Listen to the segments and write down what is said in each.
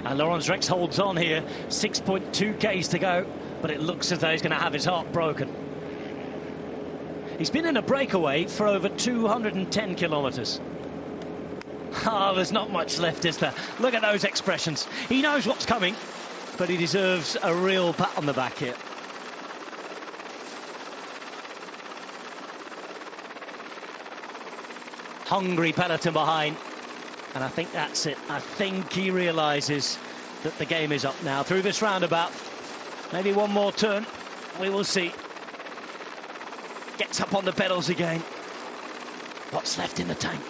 And Laurens Rex holds on here, 6.2 Ks to go, but it looks as though he's going to have his heart broken. He's been in a breakaway for over 210 kilometres. Oh, there's not much left, is there? Look at those expressions. He knows what's coming, but he deserves a real pat on the back here. Hungry peloton behind, and I think that's it. I think he realises that the game is up now. Through this roundabout, maybe one more turn, we will see. Gets up on the pedals again. What's left in the tank?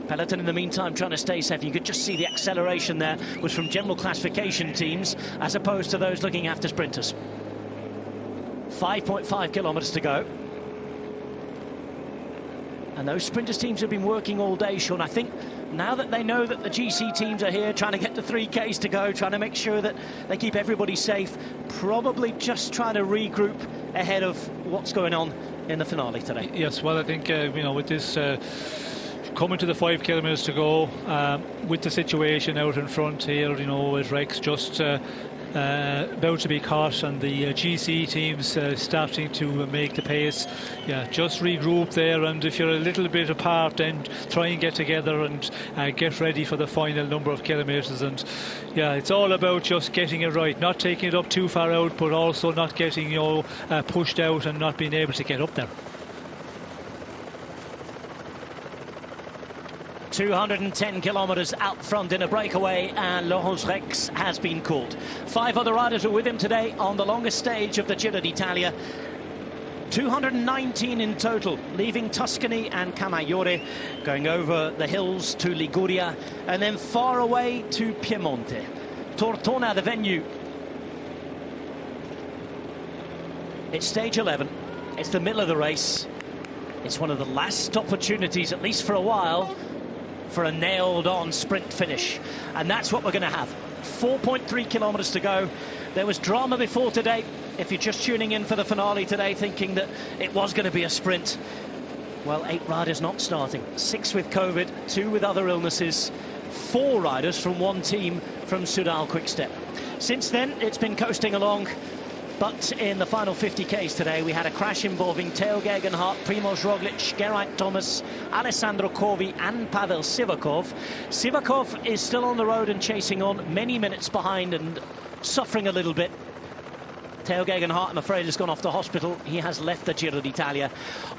Peloton in the meantime trying to stay safe. You could just see the acceleration there was from general classification teams as opposed to those looking after sprinters. 5.5 kilometres to go. And those sprinters teams have been working all day, Sean. I think now that they know that the GC teams are here, trying to get to 3Ks to go, trying to make sure that they keep everybody safe, probably just trying to regroup ahead of what's going on in the finale today. Yes, well, I think, with this coming to the 5 kilometres to go, with the situation out in front here, with Rex just about to be caught and the GC teams starting to make the pace. Yeah, just regroup there, and if you're a little bit apart, then try and get together and get ready for the final number of kilometres. And yeah, it's all about just getting it right, not taking it up too far out, but also not getting pushed out and not being able to get up there. 210 kilometres out front in a breakaway, and Laurens Rex has been caught. 5 other riders are with him today on the longest stage of the Giro d'Italia. 219 in total, leaving Tuscany and Camaiore, going over the hills to Liguria, and then far away to Piemonte. Tortona, the venue. It's stage 11. It's the middle of the race. It's one of the last opportunities, at least for a while, for a nailed-on sprint finish. And that's what we're going to have. 4.3 kilometres to go. There was drama before today. If you're just tuning in for the finale today thinking that it was going to be a sprint, well, 8 riders not starting. 6 with COVID, 2 with other illnesses, 4 riders from one team from Soudal Quickstep. Since then, it's been coasting along. But in the final 50 Ks today, we had a crash involving Teo Gegenhardt, Primoz Roglic, Geraint Thomas, Alessandro Covi and Pavel Sivakov. Sivakov is still on the road and chasing on, many minutes behind and suffering a little bit. Teo Gegenhardt, I'm afraid, has gone off to hospital. He has left the Giro d'Italia.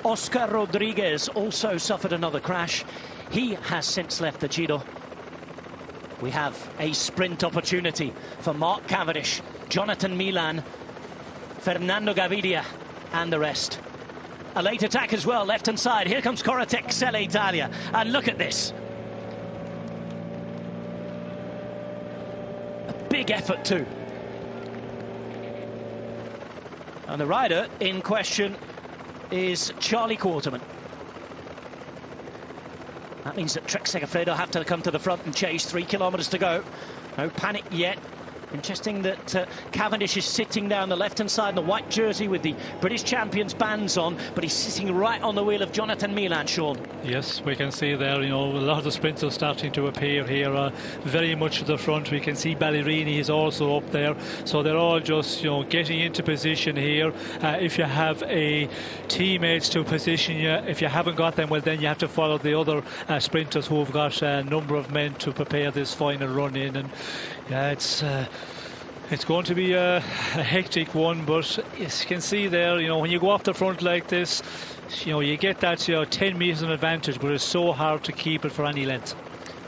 Oscar Rodriguez also suffered another crash. He has since left the Giro. We have a sprint opportunity for Mark Cavendish, Jonathan Milan, Fernando Gaviria and the rest. A late attack as well, left-hand side. Here comes Corratec Selle Italia. And look at this. A big effort too. And the rider in question is Charlie Quarterman. That means that Trek Segafredo have to come to the front and chase. 3 kilometres to go. No panic yet. Interesting that Cavendish is sitting down the left-hand side in the white jersey with the British champions bands on, but he's sitting right on the wheel of Jonathan Milan, Sean. Yes, we can see there, a lot of the sprinters starting to appear here, very much to the front. We can see Ballerini is also up there, so they're all just, getting into position here. If you have a teammates to position you, if you haven't got them, well, then you have to follow the other sprinters who have got a number of men to prepare this final run in. And yeah, it's going to be a hectic one, but as you can see there, when you go off the front like this, you get that 10 metres of advantage, but it's so hard to keep it for any length.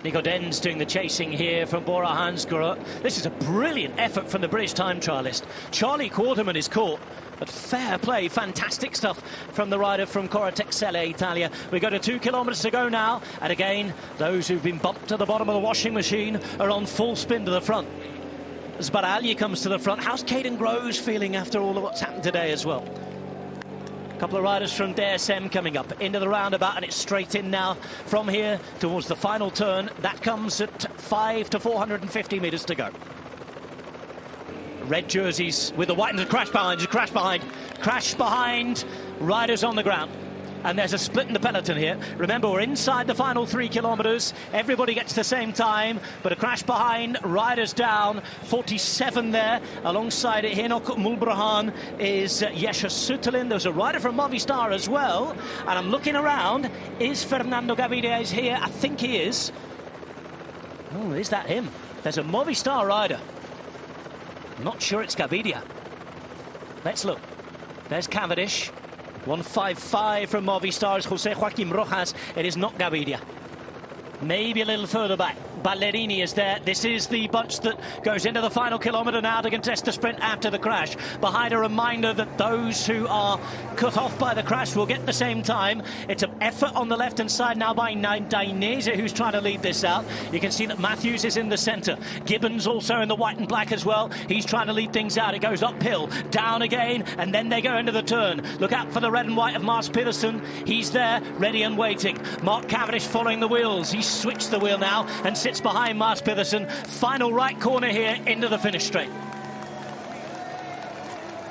Nico Den's doing the chasing here from Bora Hansgrohe. This is a brilliant effort from the British time trialist. Charlie Quarterman is caught, but fair play, fantastic stuff from the rider from Corratec Selle Italia. We go to 2 kilometres to go now, and again, those who've been bumped to the bottom of the washing machine are on full spin to the front. Sbaraglia comes to the front. How's Caden Groves feeling after all of what's happened today as well? A couple of riders from DSM coming up into the roundabout, and it's straight in now from here towards the final turn. That comes at 5 to 450 metres to go. Red jerseys with the white, and crash behind, riders on the ground. And there's a split in the peloton here. Remember, we're inside the final 3 kilometres. Everybody gets the same time, but a crash behind, riders down. 47 there. Alongside it, Henok Mulbrahan is Yesha Sutalin. There's a rider from Movistar as well. And I'm looking around. Is Fernando Gaviria here? I think he is. Oh, is that him? There's a Movistar rider. I'm not sure it's Gaviria. Let's look. There's Cavendish. 155 from Movistar's Jose Joaquim Rojas. It is not Gaviria. Maybe a little further back. Ballerini is there. This is the bunch that goes into the final kilometre now to contest the sprint after the crash. Behind a reminder that those who are cut off by the crash will get the same time. It's an effort on the left-hand side now by Dainese, who's trying to lead this out. You can see that Matthews is in the centre. Gibbons also in the white and black as well. He's trying to lead things out. It goes uphill, down again, and then they go into the turn. Look out for the red and white of Mars Pedersen. He's there, ready and waiting. Mark Cavendish following the wheels. He's switched the wheel now and sits behind Mars Pedersen. Final right corner here into the finish straight.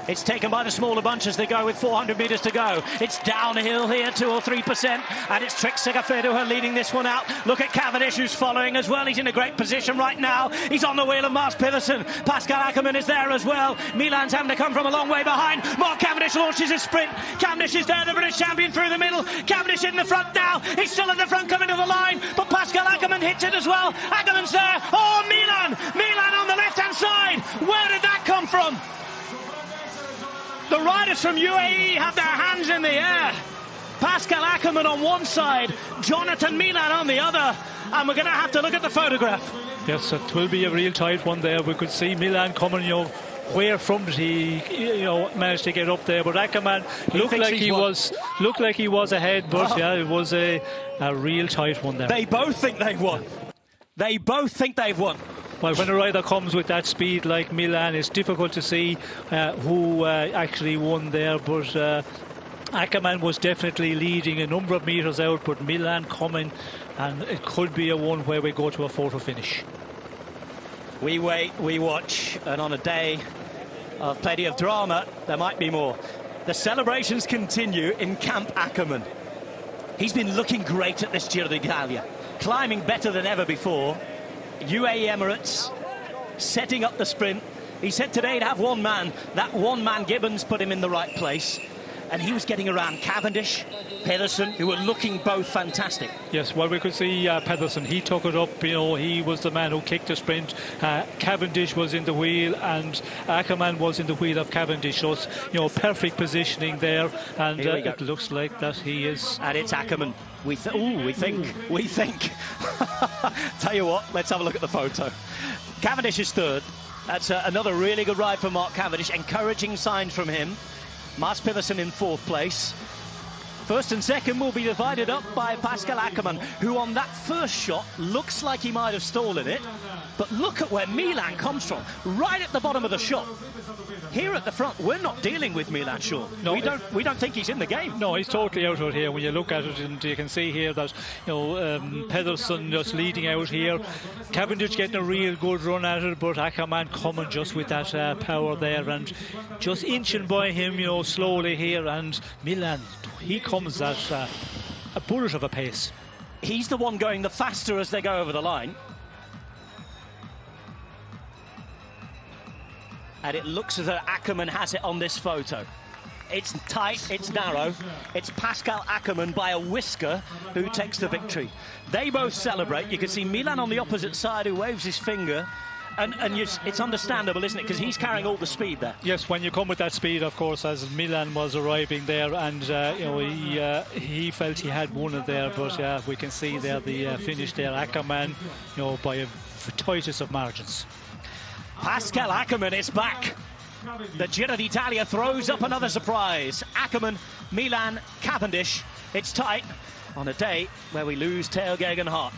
It's taken by the smaller bunch as they go with 400 metres to go. It's downhill here, 2 or 3%, and it's Trix Segafredo leading this one out. Look at Cavendish, who's following as well. He's in a great position right now. He's on the wheel of Mars Pedersen. Pascal Ackermann is there as well. Milan's having to come from a long way behind. Mark Cavendish launches his sprint. Cavendish is there, the British champion through the middle. Cavendish in the front now. He's still at the front coming to the line, but Pascal Ackermann hits it as well. Ackermann's there. Oh, Milan! Milan on the left-hand side. Where did that come from? The riders from UAE have their hands in the air. Pascal Ackermann on one side, Jonathan Milan on the other, and we're going to have to look at the photograph. Yes, it will be a real tight one there. We could see Milan coming, where from did he, managed to get up there? But Ackermann looked like he was ahead, but yeah, it was a real tight one there. They both think they've won. They both think they've won. Well, when a rider comes with that speed like Milan, it's difficult to see who actually won there, but Ackermann was definitely leading a number of metres out, but Milan coming, and it could be a one where we go to a photo finish. We wait, we watch, and on a day of plenty of drama, there might be more. The celebrations continue in Camp Ackermann. He's been looking great at this Giro D'Italia, climbing better than ever before. UAE Emirates setting up the sprint. He said today to have one man. That one man, Gibbons, put him in the right place, and he was getting around Cavendish, Pedersen, who were looking both fantastic. Yes, well, we could see Pedersen. He took it up. He was the man who kicked the sprint. Cavendish was in the wheel, and Ackermann was in the wheel of Cavendish. So it's, perfect positioning there, and it looks like that he is. And it's Ackermann. We think. Tell you what, let's have a look at the photo. Cavendish is third. That's another really good ride for Mark Cavendish. Encouraging signs from him. Mars Pedersen in fourth place. First and second will be divided up by Pascal Ackermann, who on that first shot looks like he might have stolen it. But look at where Milan comes from, right at the bottom of the shot. Here at the front, we're not dealing with Milan, sure. No, we don't think he's in the game. No, he's totally out here when you look at it, and you can see here that Pedersen just leading out here. Cavendish getting a real good run at it, but Ackermann coming just with that power there and just inching by him, slowly here. And Milan, he comes at a bullet of a pace. He's the one going the faster as they go over the line. And it looks as though Ackermann has it on this photo. It's tight, it's narrow. It's Pascal Ackermann by a whisker who takes the victory. They both celebrate. You can see Milan on the opposite side who waves his finger. And it's understandable, isn't it? Because he's carrying all the speed there. Yes, when you come with that speed, of course, as Milan was arriving there, and he felt he had won it there. But we can see there the finish there. Ackermann, by a tightest of margins. Pascal Ackermann is back. The Giro d'Italia throws up another surprise. Ackermann, Milan, Cavendish. It's tight on a day where we lose Theo Geoghegan Hart.